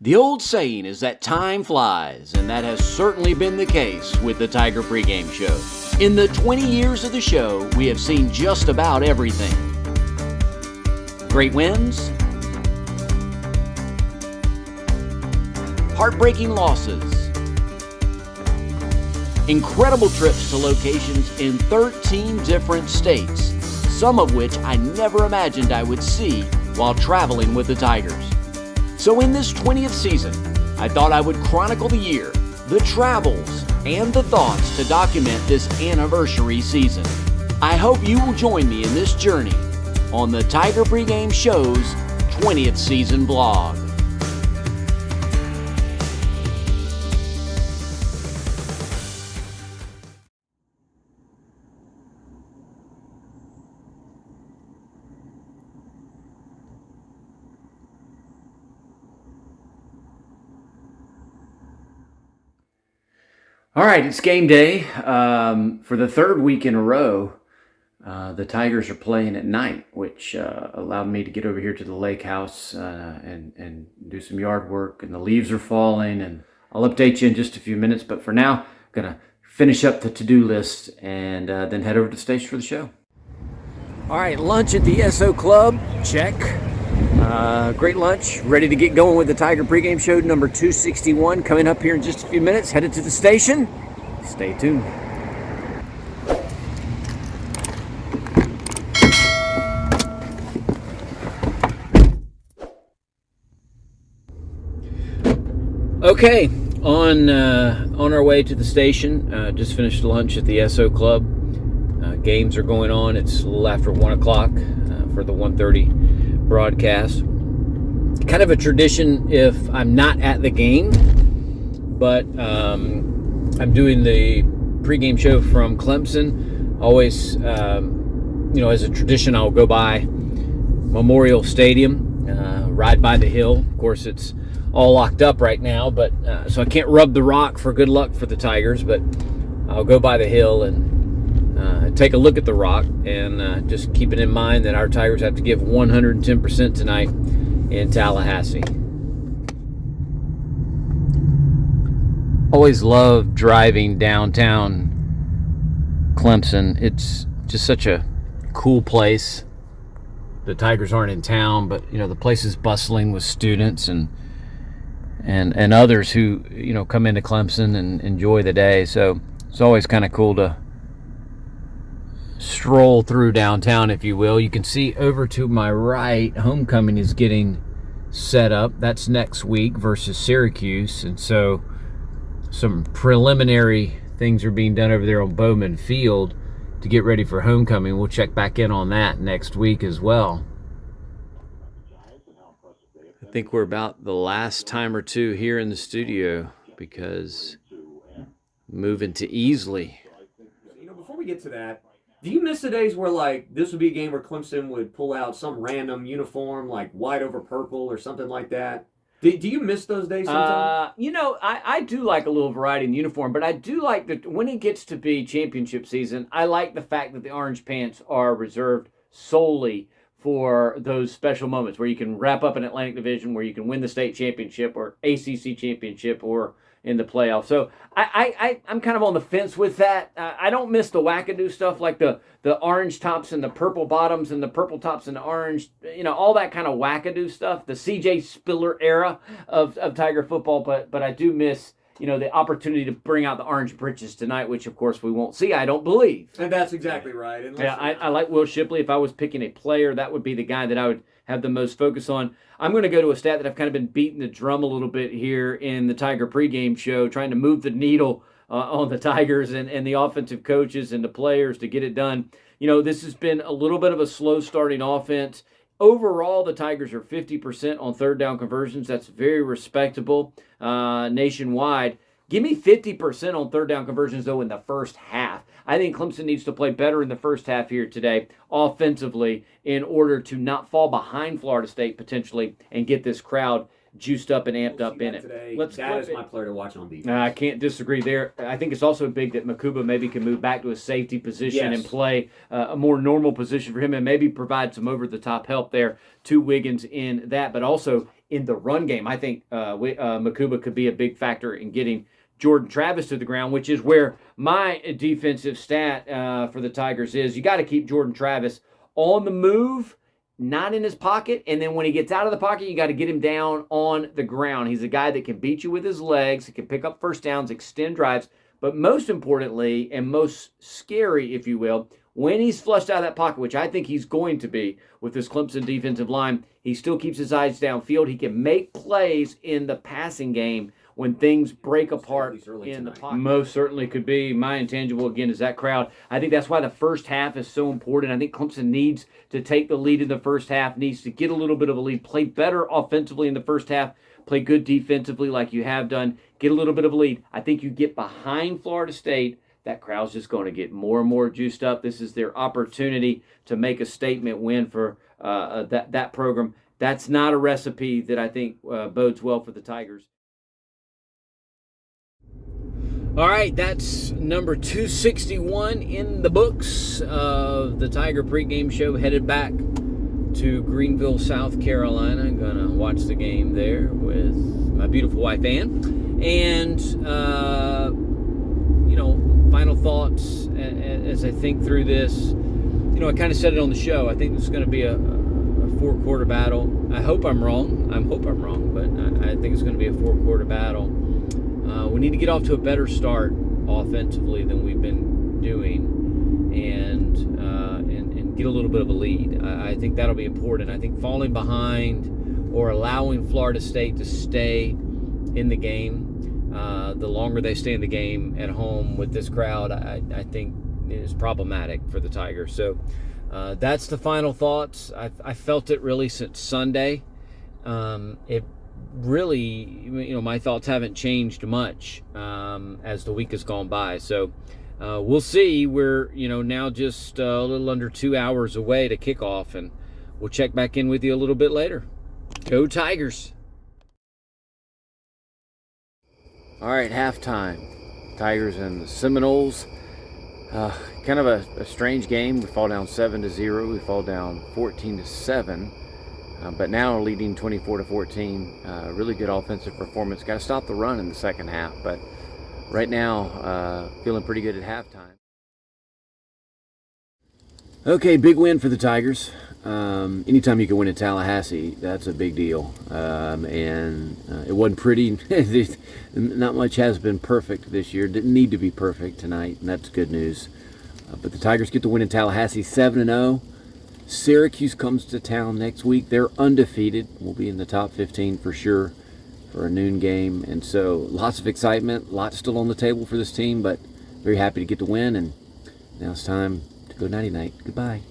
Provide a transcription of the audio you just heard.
The old saying is that time flies, and that has certainly been the case with the Tiger pregame show. In the 20 years of the show, we have seen just about everything. Great wins, heartbreaking losses, incredible trips to locations in 13 different states, some of which I never imagined I would see while traveling with the Tigers. So in this 20th season, I thought I would chronicle the year, the travels, and the thoughts to document this anniversary season. I hope you will join me in this journey on the Tiger Pregame Show's 20th season vlog. All right, it's game day. For the third week in a row, the Tigers are playing at night, which allowed me to get over here to the lake house and do some yard work. And the leaves are falling, and I'll update you in just a few minutes. But for now, I'm going to finish up the to-do list and then head over to the station for the show. All right, lunch at the Esso Club, check. Great lunch, ready to get going with the Tiger pregame show number 261 coming up here in just a few minutes. Headed to the station. Stay tuned. Okay, on our way to the station. Just finished lunch at the Esso Club. Games are going on. It's a little after 1 o'clock for the 1:30 broadcast. Kind of a tradition if I'm not at the game, but I'm doing the pregame show from Clemson. Always, as a tradition, I'll go by Memorial Stadium, ride by the hill. Of course, it's all locked up right now, but so I can't rub the rock for good luck for the Tigers, but I'll go by the hill and take a look at the rock, and just keeping in mind that our Tigers have to give 110% tonight in Tallahassee. Always love driving downtown Clemson. It's just such a cool place. The Tigers aren't in town, but the place is bustling with students and others who come into Clemson and enjoy the day. So it's always kind of cool to stroll through downtown, if you will. You can see over to my right, homecoming is getting set up. That's next week versus Syracuse, and so some preliminary things are being done over there on Bowman Field to get ready for homecoming. We'll check back in on that next week as well. I think we're about the last time or two here in the studio because moving to Easley. Before we get to that, do you miss the days where, this would be a game where Clemson would pull out some random uniform, like white over purple or something like that? Do you miss those days sometimes? I do like a little variety in uniform, but I do like that when it gets to be championship season, I like the fact that the orange pants are reserved solely for those special moments where you can wrap up an Atlantic Division, where you can win the state championship or ACC championship or in the playoffs. So I'm kind of on the fence with that. I don't miss the Wack A Doo stuff, like the orange tops and the purple bottoms and the purple tops and the orange, all that kind of Wack A Doo stuff, the CJ Spiller era of Tiger football. But I do miss, the opportunity to bring out the orange breeches tonight, which of course we won't see, I don't believe. And that's exactly right. I like Will Shipley. If I was picking a player, that would be the guy that I would have the most focus on. I'm going to go to a stat that I've kind of been beating the drum a little bit here in the Tiger pregame show, trying to move the needle on the Tigers and the offensive coaches and the players to get it done. This has been a little bit of a slow starting offense. Overall, the Tigers are 50% on third down conversions. That's very respectable nationwide. Give me 50% on third down conversions, though, in the first half. I think Clemson needs to play better in the first half here today offensively in order to not fall behind Florida State potentially and get this crowd juiced up and amped We'll up see in that it. today. Let's that flip is it. my player to watch on defense. I can't disagree there. I think it's also big that Makuba maybe can move back to a safety position Yes. and play a more normal position for him and maybe provide some over-the-top help there to Wiggins in that. But also in the run game, I think Makuba could be a big factor in getting Jordan Travis to the ground, which is where my defensive stat for the Tigers is. You got to keep Jordan Travis on the move, not in his pocket, and then when he gets out of the pocket, you got to get him down on the ground. He's a guy that can beat you with his legs, he can pick up first downs, extend drives, but most importantly, and most scary, if you will, when he's flushed out of that pocket, which I think he's going to be with this Clemson defensive line, he still keeps his eyes downfield. He can make plays in the passing game when things break apart in the pocket. Most certainly could be. My intangible, again, is that crowd. I think that's why the first half is so important. I think Clemson needs to take the lead in the first half, needs to get a little bit of a lead, play better offensively in the first half, play good defensively like you have done, get a little bit of a lead. I think you get behind Florida State, that crowd's just going to get more and more juiced up. This is their opportunity to make a statement win for that program. That's not a recipe that I think bodes well for the Tigers. All right, that's number 261 in the books of the Tiger pregame show. Headed back to Greenville, South Carolina. I'm going to watch the game there with my beautiful wife, Ann. And, final thoughts as I think through this. I kind of said it on the show. I think this is going to be a four-quarter battle. I hope I'm wrong. But I think it's going to be a four-quarter battle. We need to get off to a better start offensively than we've been doing and get a little bit of a lead. I think that'll be important. I think falling behind or allowing Florida State to stay in the game, the longer they stay in the game at home with this crowd, I think is problematic for the Tigers. So that's the final thoughts. I felt it really since Sunday. It really, my thoughts haven't changed much as the week has gone by. So we'll see. We're, now just a little under 2 hours away to kickoff, and we'll check back in with you a little bit later. Go Tigers. All right, halftime. Tigers and the Seminoles. Kind of a strange game. We fall down 7-0. We fall down 14-7. But now leading 24-14. Really good offensive performance. Got to stop the run in the second half. But right now, feeling pretty good at halftime. Okay, big win for the Tigers. Anytime you can win in Tallahassee, that's a big deal. And it wasn't pretty. Not much has been perfect this year. Didn't need to be perfect tonight, and that's good news. But the Tigers get the win in Tallahassee, 7-0. Syracuse comes to town next week. They're undefeated. We'll be in the top 15 for sure for a noon game. And so lots of excitement, lots still on the table for this team, but very happy to get the win. And now it's time to go nighty-night. Goodbye.